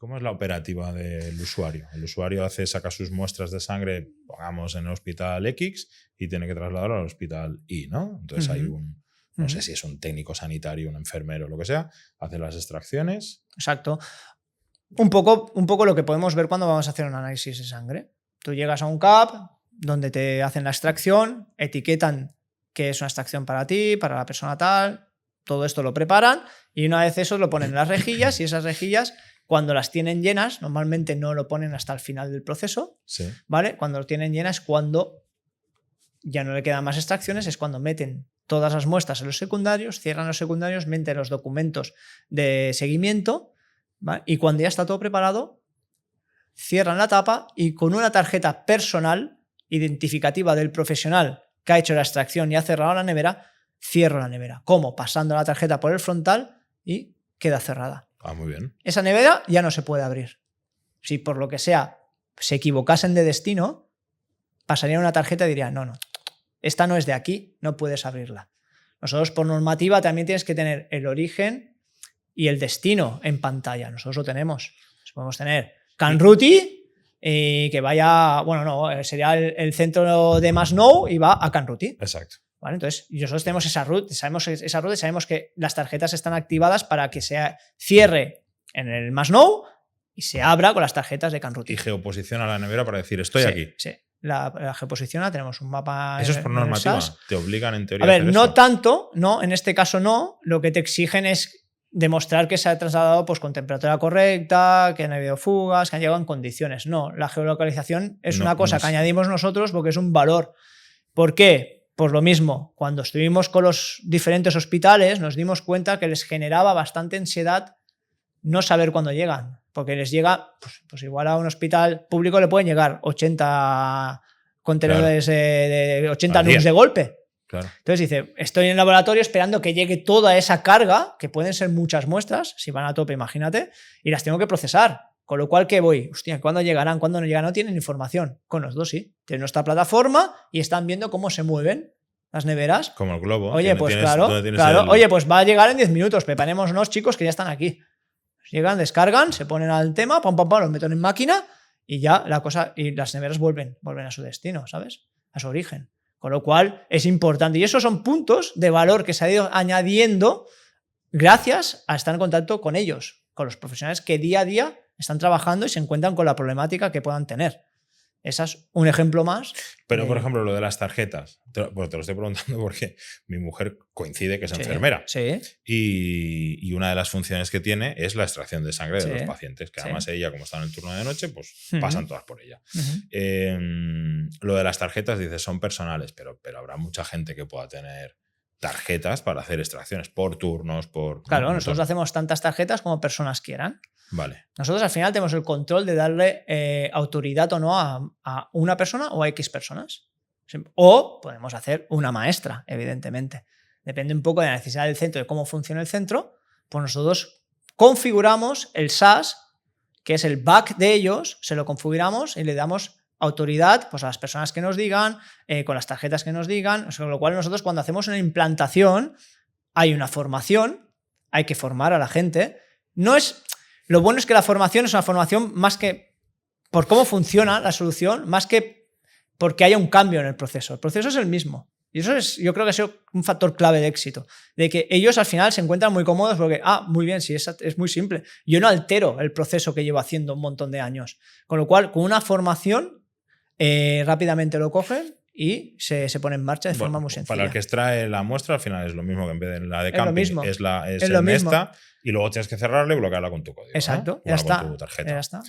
cómo es la operativa del usuario? El usuario saca sus muestras de sangre, pongamos en el hospital X, y tiene que trasladarlo al hospital Y, ¿no? Entonces hay no sé si es un técnico sanitario, un enfermero, lo que sea, hace las extracciones. Exacto. Un poco lo que podemos ver cuando vamos a hacer un análisis de sangre. Tú llegas a un CAP donde te hacen la extracción, etiquetan que es una extracción para ti, para la persona tal, todo esto lo preparan y una vez eso lo ponen en las rejillas y esas rejillas, cuando las tienen llenas, normalmente no lo ponen hasta el final del proceso, Sí. ¿vale? Cuando lo tienen llenas es cuando ya no le quedan más extracciones, es cuando meten todas las muestras en los secundarios, cierran los secundarios, meten los documentos de seguimiento, ¿vale? Y cuando ya está todo preparado, cierran la tapa y con una tarjeta personal identificativa del profesional que ha hecho la extracción y ha cerrado la nevera, cierro la nevera. ¿Cómo? Pasando la tarjeta por el frontal y queda cerrada. Ah, muy bien. Esa nevera ya no se puede abrir. Si por lo que sea se equivocasen de destino, pasarían una tarjeta y dirían, no, esta no es de aquí, no puedes abrirla. Nosotros por normativa también tienes que tener el origen y el destino en pantalla. Nosotros lo tenemos. Podemos tener Canruti y que vaya, bueno, no, sería el centro de Masnou y va a Canruti. Exacto. ¿Vale? Entonces, nosotros tenemos esa ruta, sabemos esa ruta y sabemos que las tarjetas están activadas para que se cierre en el Masnou y se abra con las tarjetas de Canruti. Y geoposiciona la nevera para decir, estoy aquí. Sí. La geoposiciona, tenemos un mapa. Eso es por normativa. Te obligan en teoría a ver, hacer no eso. tanto, no, en este caso no. Lo que te exigen es demostrar que se ha trasladado pues, con temperatura correcta, que no ha habido fugas, que han llegado en condiciones. No, la geolocalización es una cosa que añadimos nosotros porque es un valor. ¿Por qué? Pues lo mismo, cuando estuvimos con los diferentes hospitales nos dimos cuenta que les generaba bastante ansiedad no saber cuándo llegan, porque les llega, pues igual a un hospital público le pueden llegar 80 contenedores, de 80 NUCs de golpe. Claro. Entonces dice, estoy en el laboratorio esperando que llegue toda esa carga, que pueden ser muchas muestras, si van a tope, imagínate, y las tengo que procesar. Con lo cual, ¿qué voy? Hostia, ¿cuándo llegarán? ¿Cuándo no llegarán? No tienen información. Con los dos sí. Tienen nuestra plataforma y están viendo cómo se mueven las neveras. Como el globo. Oye, pues claro. Oye, pues va a llegar en 10 minutos. Preparémonos, chicos, que ya están aquí. Llegan, descargan, se ponen al tema, pam, los meten en máquina y ya la cosa, y las neveras vuelven a su destino, ¿sabes? A su origen. Con lo cual es importante. Y esos son puntos de valor que se ha ido añadiendo gracias a estar en contacto con ellos, con los profesionales que día a día están trabajando y se encuentran con la problemática que puedan tener. Ese es un ejemplo más. Pero, por ejemplo, lo de las tarjetas. Te lo estoy preguntando porque mi mujer coincide que es enfermera. Sí. Y una de las funciones que tiene es la extracción de sangre de los pacientes, que además ella, como está en el turno de noche, pues pasan todas por ella. Lo de las tarjetas, dices, son personales, pero habrá mucha gente que pueda tener tarjetas para hacer extracciones por turnos, por... Claro, nosotros hacemos tantas tarjetas como personas quieran. Vale. Nosotros al final tenemos el control de darle autoridad o no a una persona o a X personas. O podemos hacer una maestra, evidentemente. Depende un poco de la necesidad del centro, de cómo funciona el centro. Pues nosotros configuramos el SAS, que es el back de ellos, se lo configuramos y le damos autoridad pues, a las personas que nos digan, con las tarjetas que nos digan. Con lo cual nosotros cuando hacemos una implantación hay una formación, hay que formar a la gente. Lo bueno es que la formación es una formación más que por cómo funciona la solución, más que porque haya un cambio en el proceso. El proceso es el mismo. Y eso yo creo que ha sido un factor clave de éxito. De que ellos al final se encuentran muy cómodos porque, muy bien, sí, es muy simple. Yo no altero el proceso que llevo haciendo un montón de años. Con lo cual, con una formación, rápidamente lo cogen y se pone en marcha de forma muy sencilla. Para el que extrae la muestra, al final es lo mismo que en vez de la de camping, es el mismo. esta, y luego tienes que cerrarla y bloquearla con tu código. Exacto, ¿no? ya está. Con tu tarjeta. Ya está.